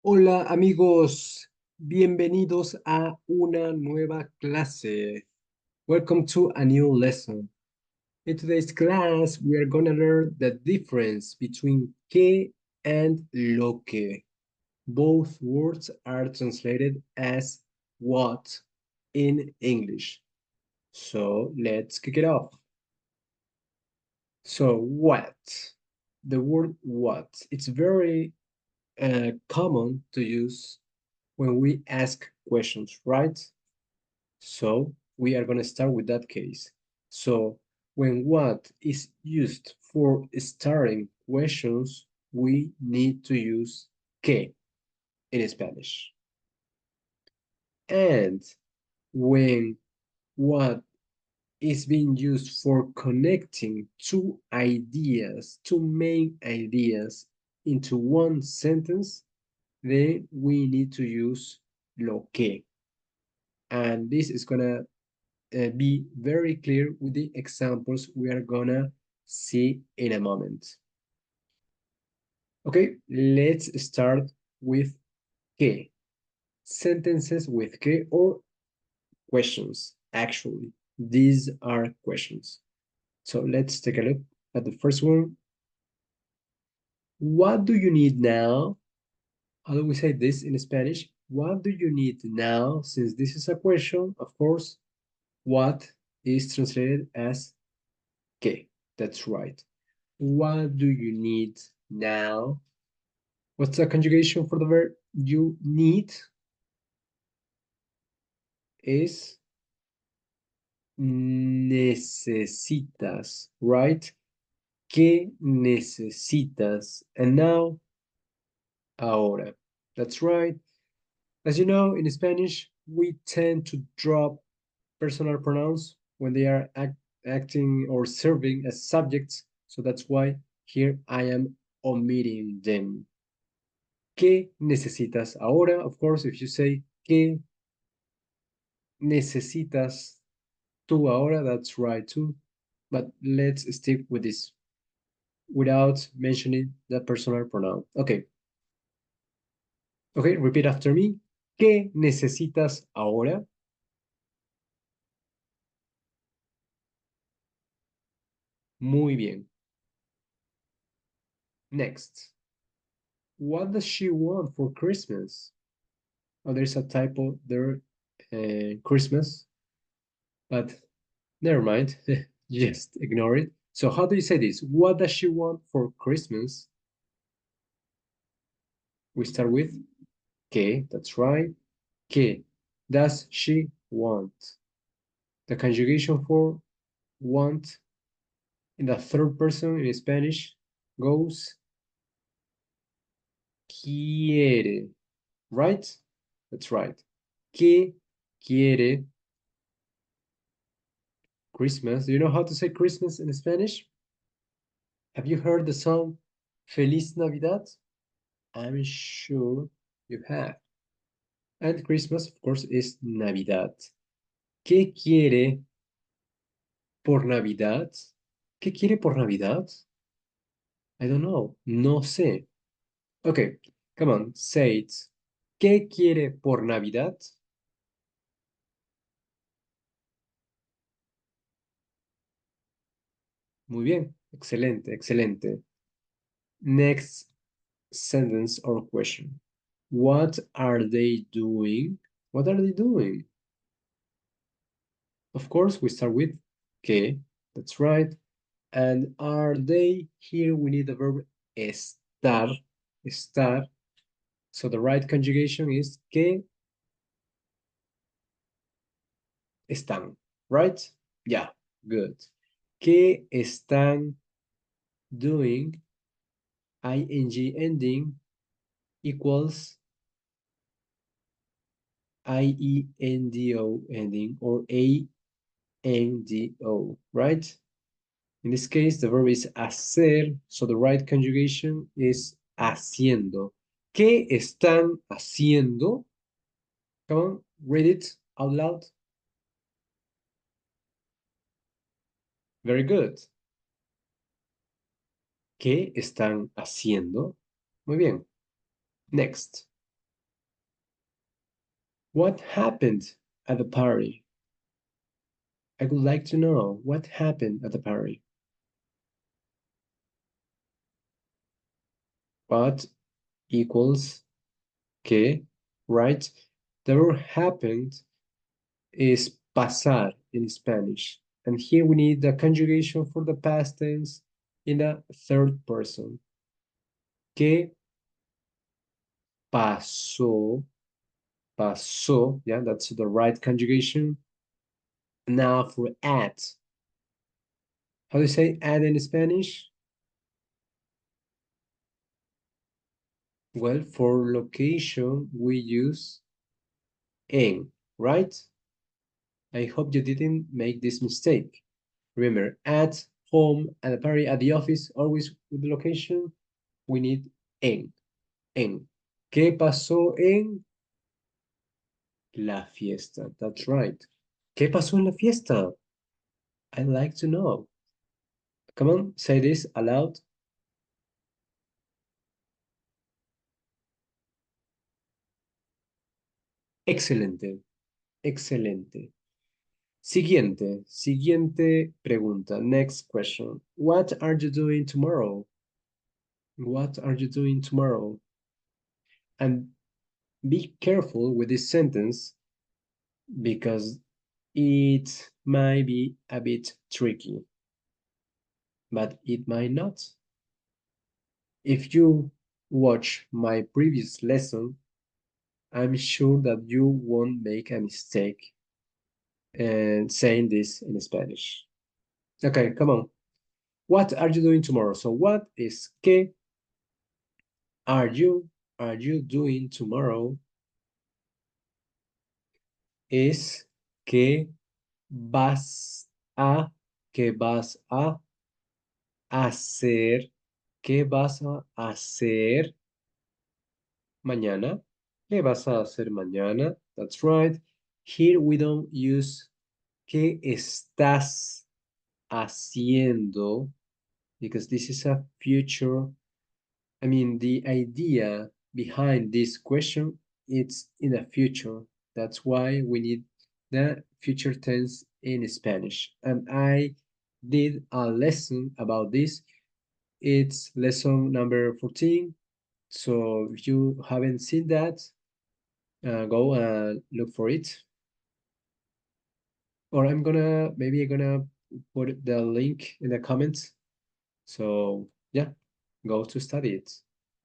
Hola amigos, bienvenidos a una nueva clase. Welcome to a new lesson. In today's class, we are going to learn the difference between que and lo que. Both words are translated as what in English. So let's kick it off. So what? The word what? It's very common to use when we ask questions, right? So we are going to start with that case. So when what is used for starting questions, we need to use que in Spanish. And when what is being used for connecting two main ideas into one sentence, then we need to use lo que. And this is gonna be very clear with the examples we are gonna see in a moment. Okay, let's start with que. Sentences with que or questions, actually. These are questions. So let's take a look at the first one. What do you need now? How do we say this in Spanish? What do you need now? Since this is a question, of course, what is translated as que. That's right. What do you need now? What's the conjugation for the verb you need? Is necesitas, right? ¿Qué necesitas? And now, ahora. That's right. As you know, in Spanish, we tend to drop personal pronouns when they are acting or serving as subjects. So that's why here I am omitting them. ¿Qué necesitas ahora? Of course, if you say ¿qué necesitas tú ahora? That's right too. But let's stick with this without mentioning the personal pronoun. Okay. Okay, repeat after me. ¿Qué necesitas ahora? Muy bien. Next. What does she want for Christmas? Oh, there's a typo there. Christmas. But never mind. Just ignore it. So how do you say this? What does she want for Christmas? We start with que, that's right. Que does she want? The conjugation for want in the third person in Spanish goes quiere, right? That's right. Que quiere Christmas. Do you know how to say Christmas in Spanish? Have you heard the song Feliz Navidad? I'm sure you have. And Christmas, of course, is Navidad. ¿Qué quiere por Navidad? ¿Qué quiere por Navidad? I don't know. No sé. Okay, come on, say it. ¿Qué quiere por Navidad? Muy bien. Excelente, excelente. Next sentence or question. What are they doing? What are they doing? Of course, we start with que. That's right. And are they? Here we need the verb estar. Estar. So the right conjugation is que están. Right? Yeah, good. ¿Qué están doing? ing ending equals iendo ending or ando, right? In this case, the verb is hacer, so the right conjugation is haciendo. ¿Qué están haciendo? Come on, read it out loud. Very good. ¿Qué están haciendo? Muy bien. Next. What happened at the party? I would like to know what happened at the party. What equals que, right? The verb happened is pasar in Spanish. And here we need the conjugation for the past tense in the third person. Que pasó, pasó, yeah, that's the right conjugation. Now for at. How do you say at in Spanish? Well, for location, we use en, right? I hope you didn't make this mistake. Remember, at home, at the party, at the office, always with the location, we need en, en. ¿Qué pasó en la fiesta? That's right. ¿Qué pasó en la fiesta? I'd like to know. Come on, say this aloud. Excelente, excelente. Siguiente pregunta. Next question. What are you doing tomorrow? What are you doing tomorrow? And be careful with this sentence because it might be a bit tricky, but it might not. If you watch my previous lesson, I'm sure that you won't make a mistake and saying this in Spanish. Okay, come on. What are you doing tomorrow? So what is que are you doing tomorrow is que vas que vas a hacer, ¿qué vas a hacer mañana? ¿Qué vas a hacer mañana? That's right. Here we don't use ¿qué estás haciendo? Because this is a future. I mean, the idea behind this question, it's in the future. That's why we need the future tense in Spanish. And I did a lesson about this. It's lesson number 14. So if you haven't seen that, go and look for it. Or maybe I'm gonna put the link in the comments. So yeah, go to study it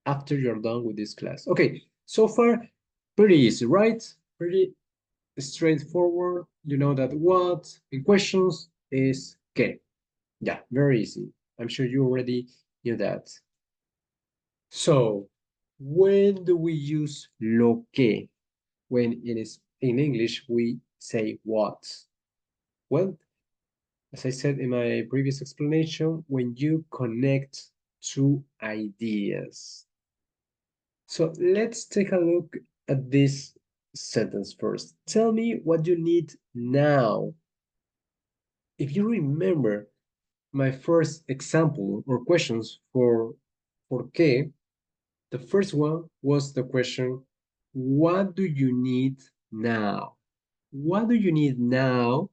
after you're done with this class. Okay, so far, pretty easy, right? Pretty straightforward. You know that what in questions is que. Yeah, very easy. I'm sure you already knew that. So, when do we use lo que? When it is in English, we say what? Well, as I said in my previous explanation, when you connect two ideas. So let's take a look at this sentence first. Tell me what you need now. If you remember my first example or questions for por qué, the first one was the question, what do you need now? What do you need now?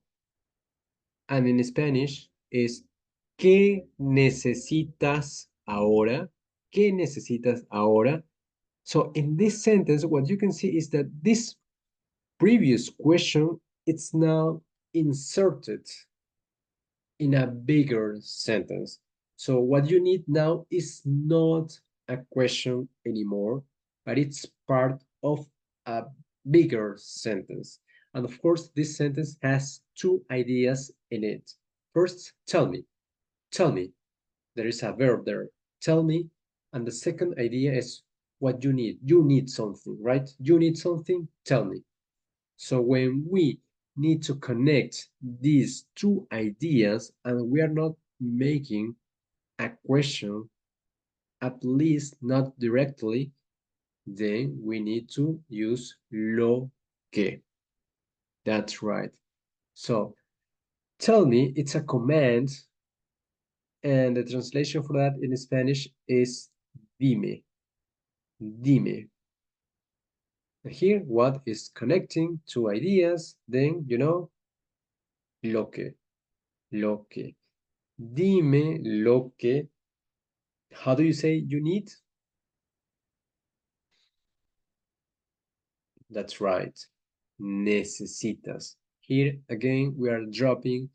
And in Spanish is ¿qué necesitas ahora? ¿Qué necesitas ahora? So in this sentence, what you can see is that this previous question, it's now inserted in a bigger sentence. So what you need now is not a question anymore, but it's part of a bigger sentence. And of course, this sentence has two ideas in it. First, tell me. There is a verb there, tell me. And the second idea is what you need. You need something, right? You need something, tell me. So when we need to connect these two ideas and we are not making a question, at least not directly, then we need to use lo que. That's right. So tell me, it's a command, and the translation for that in Spanish is dime, dime. Here, what is connecting two ideas? Then, lo que. Dime lo que. How do you say you need? That's right. Necesitas. Here, again, we are dropping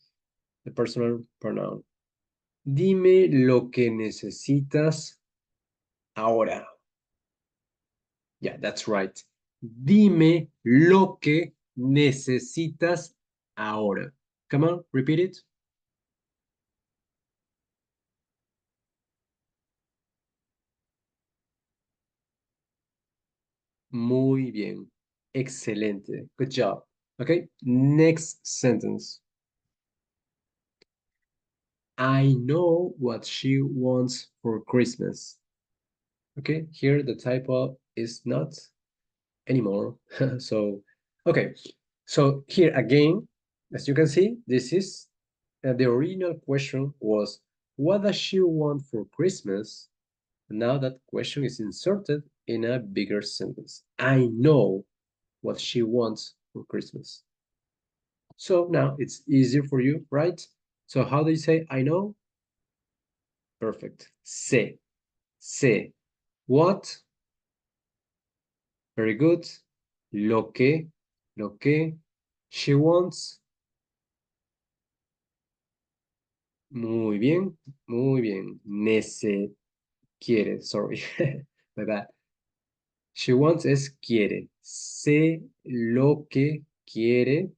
the personal pronoun. Dime lo que necesitas ahora. Yeah, that's right. Dime lo que necesitas ahora. Come on, repeat it. Muy bien. Excelente. Good job. Okay, next sentence. I know what she wants for Christmas. Okay, here the typo is not anymore. So, okay. So here again, as you can see, this is the original question was, what does she want for Christmas? Now that question is inserted in a bigger sentence. I know what she wants for Christmas. So now it's easier for you, right? So how do you say I know? Perfect. Sé. Sé. What? Very good. Lo que. Lo que. She wants. Muy bien. Muy bien. Nece. Quiere. Sorry. My bad. She wants es quiere. Sé lo que quiere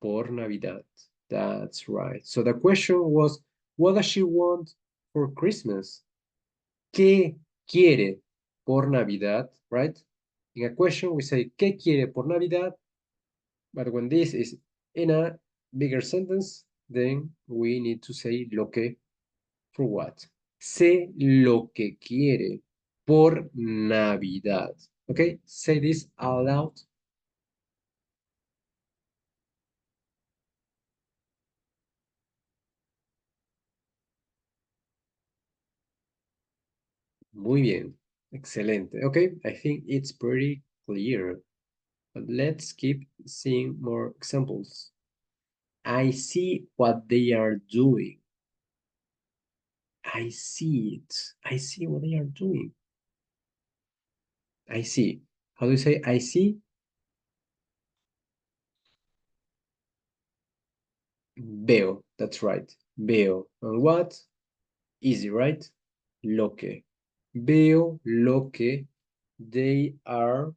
por Navidad. That's right. So the question was, what does she want for Christmas? ¿Qué quiere por Navidad? Right? In a question, we say, ¿qué quiere por Navidad? But when this is in a bigger sentence, then we need to say lo que for what? Sé lo que quiere por Navidad. Okay, say this out loud. Muy bien. Excelente. Okay, I think it's pretty clear. But let's keep seeing more examples. I see what they are doing. I see it. I see what they are doing. I see. How do you say I see? Veo. That's right. Veo. And what? Easy, right? Lo que. Veo lo que they are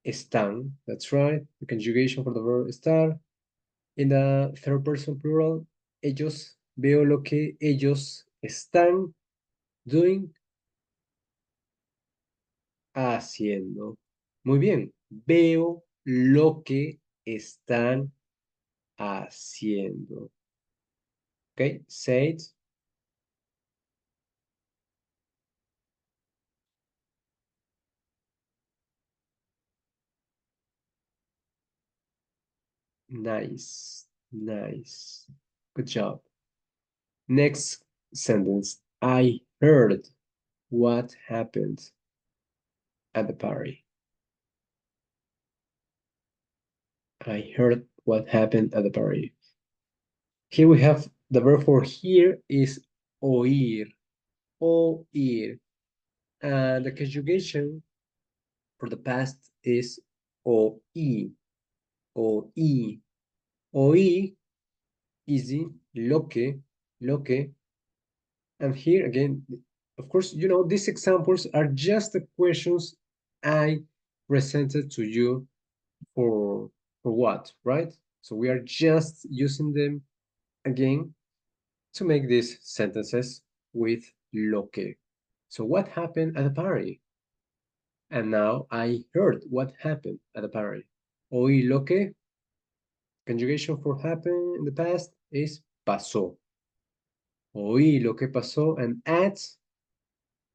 están. That's right. The conjugation for the verb estar. In the third person plural, ellos. Veo lo que ellos están doing. Haciendo. Muy bien. Veo lo que están haciendo. Okay, say it. Nice. Nice. Good job. Next sentence. I heard what happened at the party. I heard what happened at the party. Here we have the verb for hear is oír. Oír. And the conjugation for the past is oí. Oí. Oí, easy, lo que. And here again, of course, these examples are just the questions I presented to you for what, right? So we are just using them again to make these sentences with lo que. So what happened at the party? And now I heard what happened at the party. Oí lo que, conjugation for happen in the past is pasó. Oí lo que pasó and at,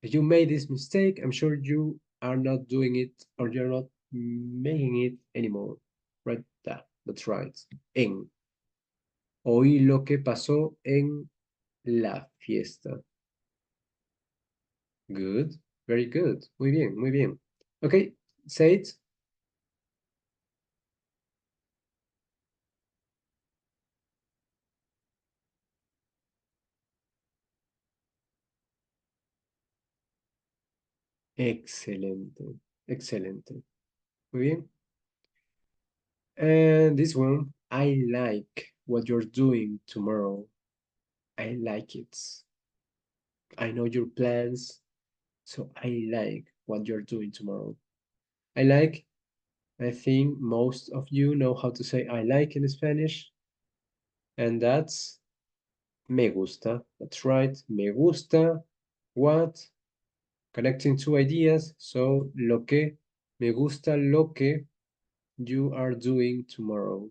if you made this mistake, I'm sure you are not doing it or you're not making it anymore. Right? That's right. En. Oí lo que pasó en la fiesta. Good. Very good. Muy bien, muy bien. Okay, say it. Excelente. Excelente. Muy bien. And this one, I like what you're doing tomorrow. I like it. I know your plans, so I like what you're doing tomorrow. I like, I think most of you know how to say I like in Spanish, and that's me gusta. That's right, me gusta. What? Connecting two ideas. So, lo que, me gusta lo que you are doing tomorrow.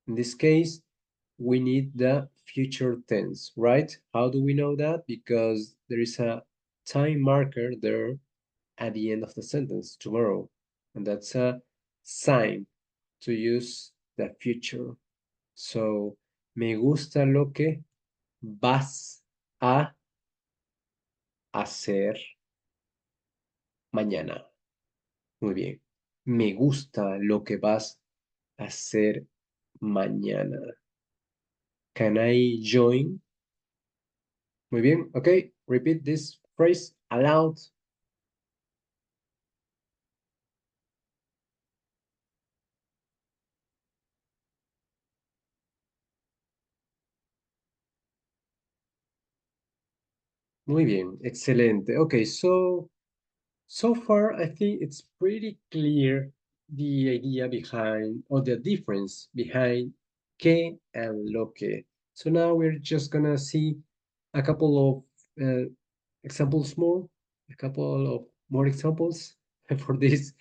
In this case, we need the future tense, right? How do we know that? Because there is a time marker there at the end of the sentence, tomorrow. And that's a sign to use the future. So, me gusta lo que vas a hacer mañana. Muy bien. Me gusta lo que vas a hacer mañana. Can I join? Muy bien. Okay. Repeat this phrase aloud. Muy bien. Excelente. Okay. So far, I think it's pretty clear the idea behind or the difference behind que and lo que. So now we're just gonna see a couple of examples more, a couple of more examples for this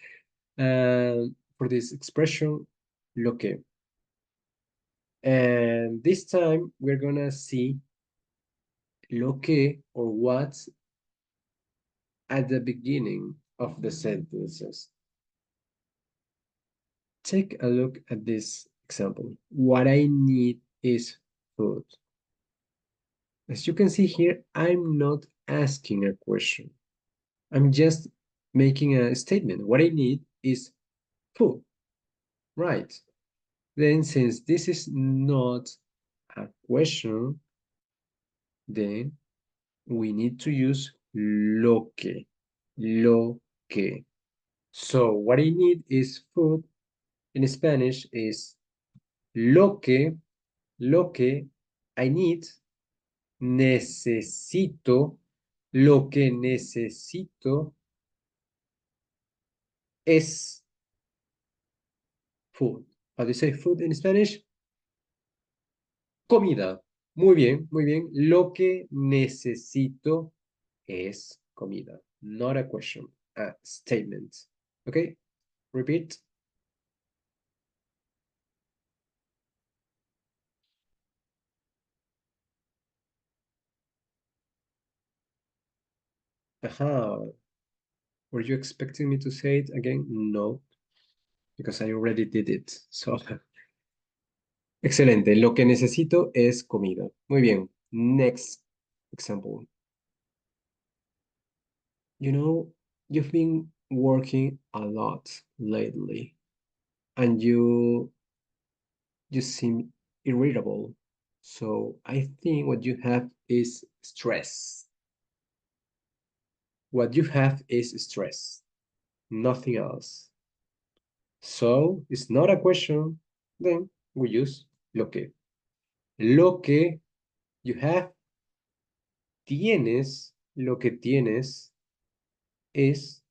uh, for this expression lo que. And this time we're gonna see lo que or what's at the beginning of the sentences. Take a look at this example. What I need is food. As you can see here, I'm not asking a question. I'm just making a statement. What I need is food. Right. Then since this is not a question, then we need to use lo que. Lo que. So what I need is food. In Spanish is lo que I need, necesito, lo que necesito es food. How do you say food in Spanish? Comida. Muy bien, muy bien. Lo que necesito es comida. Not a question, a statement. Okay, repeat. Aha. Were you expecting me to say it again? No, because I already did it. So, excelente. Lo que necesito es comida. Muy bien. Next example. You know, you've been working a lot lately, and you seem irritable. So I think what you have is stress. What you have is stress, nothing else. So it's not a question, then we use lo que. Lo que you have, tienes, lo que tienes es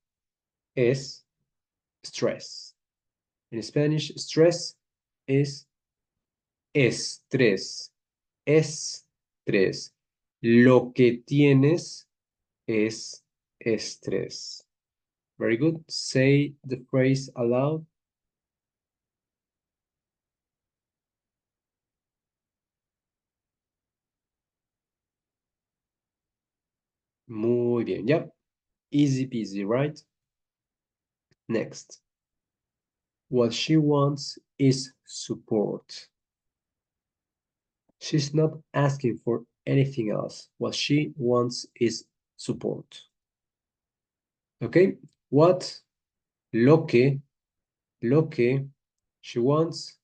stress. In Spanish, stress is estrés. Estrés. Lo que tienes es estrés. Very good. Say the phrase aloud. Muy bien. Yep. Easy peasy, right? Next. What she wants is support. She's not asking for anything else. What she wants is support. Okay, what? Lo que she wants,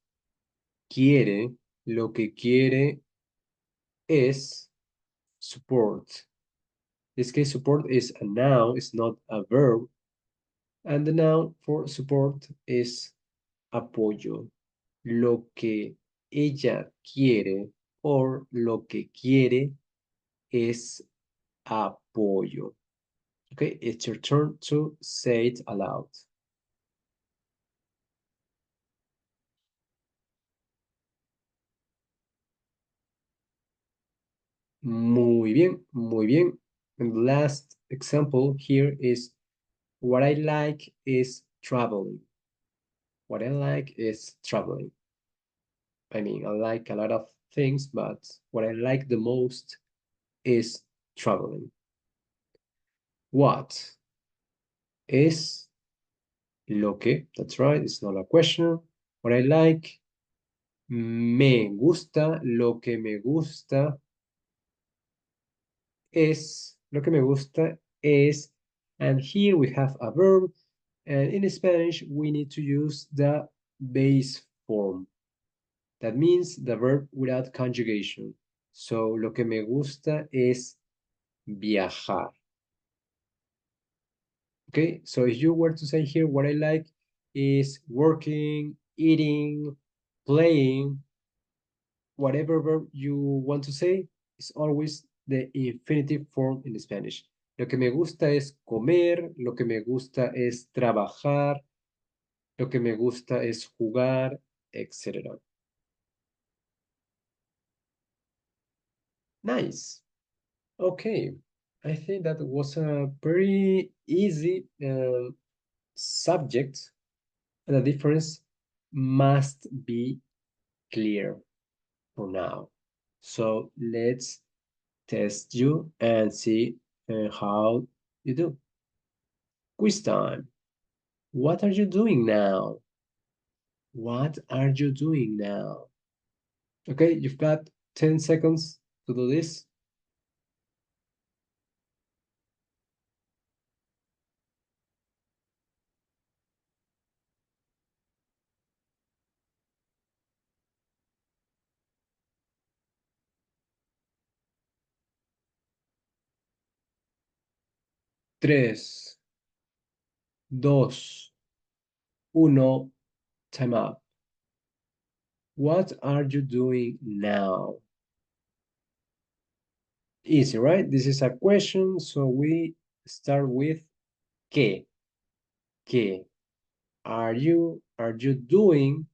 quiere, lo que quiere es support. This case, support is a noun, it's not a verb. And the noun for support is apoyo. Lo que ella quiere or lo que quiere es apoyo. Okay, it's your turn to say it aloud. Muy bien, muy bien. And the last example here is what I like is traveling. What I like is traveling. I mean, I like a lot of things, but what I like the most is traveling. What is lo que? That's right, it's not a question. What I like, me gusta, lo que me gusta es, lo que me gusta es, and here we have a verb, and in Spanish we need to use the base form. That means the verb without conjugation. So, lo que me gusta es viajar. Okay, so if you were to say here, what I like is working, eating, playing, whatever verb you want to say, is always the infinitive form in Spanish. Lo que me gusta es comer, lo que me gusta es trabajar, lo que me gusta es jugar, etc. Nice. Okay, I think that was a very easy subject, and the difference must be clear for now. So let's test you and see how you do. Quiz time. What are you doing now? What are you doing now? Okay, you've got 10 seconds to do this. 3, 2, 1, time up. What are you doing now? Easy, right? This is a question, so we start with ¿qué? ¿Qué? Are you doing?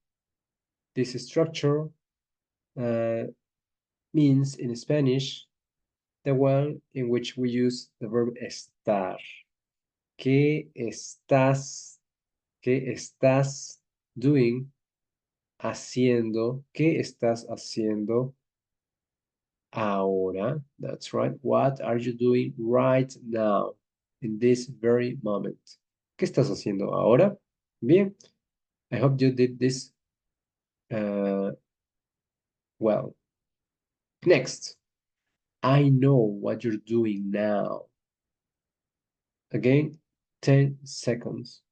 This structure uh, means in Spanish the one in which we use the verb estar. ¿Qué estás? ¿Qué estás doing? Haciendo. ¿Qué estás haciendo ahora? That's right. What are you doing right now? In this very moment. ¿Qué estás haciendo ahora? Bien. I hope you did this uh, well. Next. I know what you're doing now. Again, 10 seconds.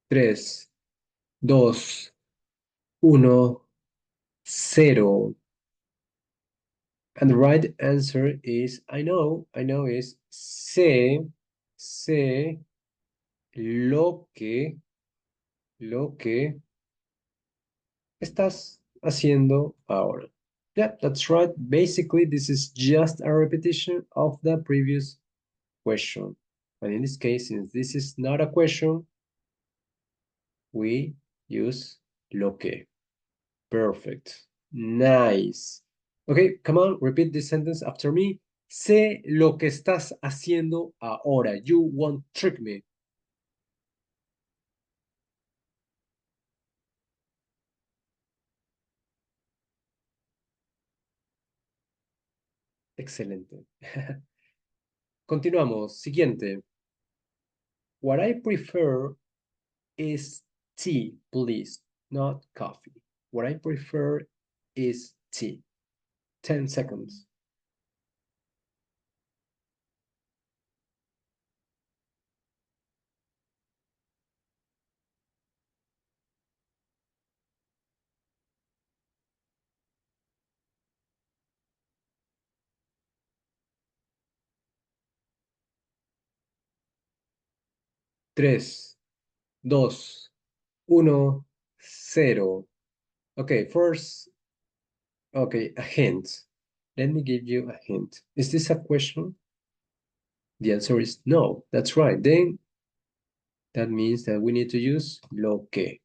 3, 2, 1, 0. And the right answer is, I know is sé lo que estás haciendo ahora. Yeah, that's right. Basically, this is just a repetition of the previous question. But in this case, since this is not a question, we use lo que. Perfect. Nice. Okay, come on, repeat this sentence after me. Sé lo que estás haciendo ahora. You won't trick me. Excelente. Continuamos. Siguiente. What I prefer is tea, please, not coffee. What I prefer is tea. 10 seconds. 3, 2, 1, 0. Okay, first, okay, a hint. Let me give you a hint. Is this a question? The answer is no. That's right. Then that means that we need to use lo que.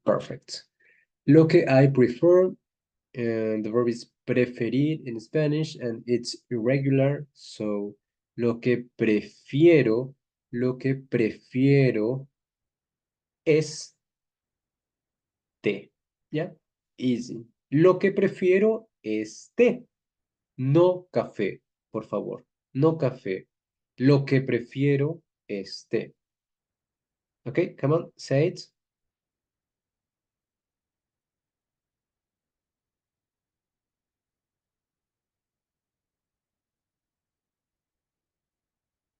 Perfect. Lo que I prefer, and the verb is preferir in Spanish, and it's irregular. So, lo que prefiero es té. ¿Ya? Easy. Lo que prefiero es té, no café, por favor. No café. Lo que prefiero es té. Okay, come on, say it.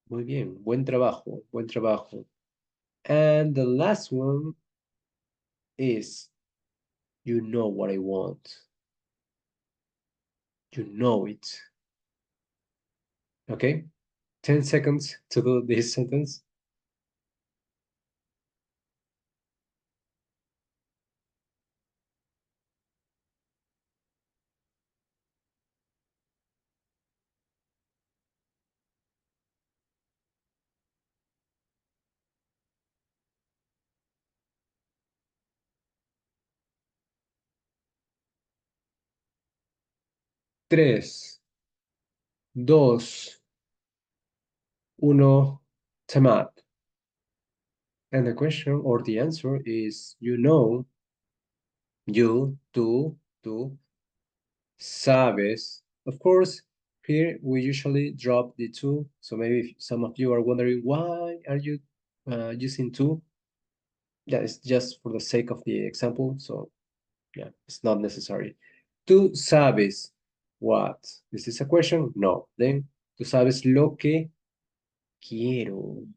Muy bien, buen trabajo, buen trabajo. And the last one is, you know what I want. You know it. Okay? 10 seconds to do this sentence. 3, 2, 1, time up. And the question or the answer is, you know, tú, sabes. Of course, here we usually drop the two. So maybe some of you are wondering, why are you using two? That is just for the sake of the example. So yeah, it's not necessary. Tú sabes what? Is this a question? No. Then, tú sabes lo que quiero.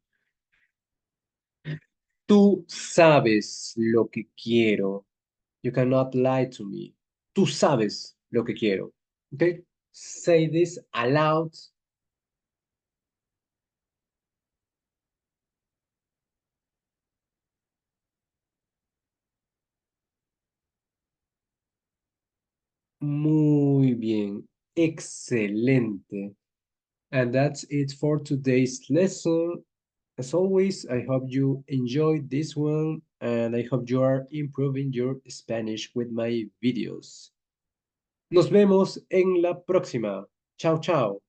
Tú sabes lo que quiero. You cannot lie to me. Tú sabes lo que quiero. Okay? Say this aloud. Muy bien. Excelente. And that's it for today's lesson. As always, I hope you enjoyed this one and I hope you are improving your Spanish with my videos. Nos vemos en la próxima. Chao, chao.